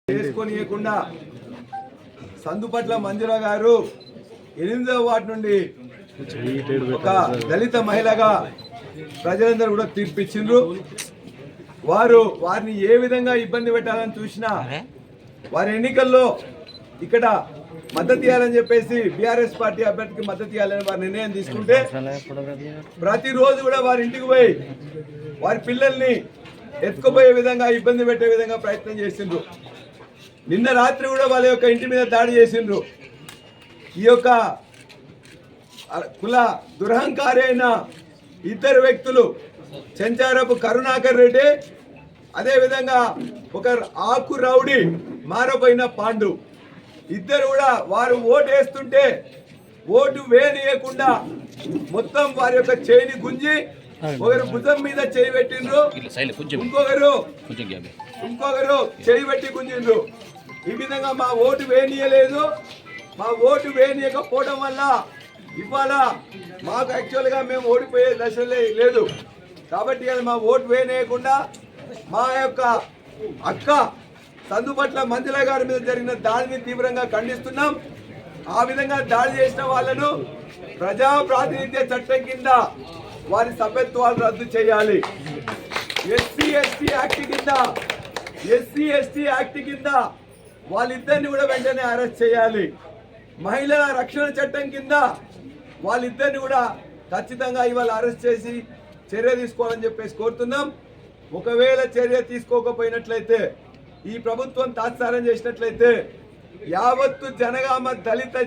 చేసుకోనియకుండా సందుపట్ల మంజుల గారు 8వ వార్డు నుండి ఒక దళిత మహిళగా ప్రజలందరూ కూడా తీర్పిచ్చిండ్రు. వారిని ఏ విధంగా ఇబ్బంది పెట్టాలని చూసినా వారి ఎన్నికల్లో ఇక్కడ మద్దతు ఇవ్వాలని చెప్పేసి బీఆర్ఎస్ పార్టీ అభ్యర్థికి మద్దతు ఇవ్వాలని వారి నిర్ణయం తీసుకుంటే ప్రతిరోజు కూడా వారి ఇంటికి పోయి వారి పిల్లల్ని ఎత్తుకుపోయే విధంగా ఇబ్బంది పెట్టే విధంగా ప్రయత్నం చేసిండ్రు. నిన్న రాత్రి కూడా వాళ్ళ యొక్క ఇంటి మీద దాడి చేసిండ్రు. ఈ యొక్క కుల దురహంకారి అయిన ఇద్దరు వ్యక్తులు చెంచారపు కరుణాకర్ రెడ్డి, అదేవిధంగా ఒక ఆకు రౌడీ మారపోయిన పాండు, ఇద్దరు కూడా వారు ఓటు వేస్తుంటే ఓటు వేయకుండా మొత్తం వారి యొక్క చేయిని గుంజి ఒకరు భుజం మీద చేయి పెట్టిండ్రు, ఇంకొకరు చేయి పెట్టి గుంజిండ్రు. ఈ విధంగా మా ఓటు వేయనీయలేదు. మా ఓటు వేయనీయకపోవడం వల్ల ఇవాళ మాకు యాక్చువల్గా మేము ఓడిపోయే దశలే లేదు. కాబట్టి మా ఓటు వేయనీయకుండా మా యొక్క అక్క సందుపట్ల మంజుల గారి మీద జరిగిన దాడిని తీవ్రంగా ఖండిస్తున్నాం. ఆ విధంగా దాడి చేసిన వాళ్ళను ప్రజా ప్రాతినిధ్య చట్టం కింద వారి సభ్యత్వాలు రద్దు చేయాలి. ఎస్సీ ఎస్టీ యాక్ట్ కింద వాళ్ళిద్దరిని కూడా వెంటనే అరెస్ట్ చేయాలి. మహిళల రక్షణ చట్టం కింద వాళ్ళిద్దరిని కూడా ఖచ్చితంగా ఇవాళ అరెస్ట్ చేసి చర్య తీసుకోవాలని చెప్పేసి కోరుతున్నాం. ఒకవేళ చర్య తీసుకోకపోయినట్లయితే, ఈ ప్రభుత్వం తాత్సారం చేసినట్లయితే యావత్తు జనగామ దళిత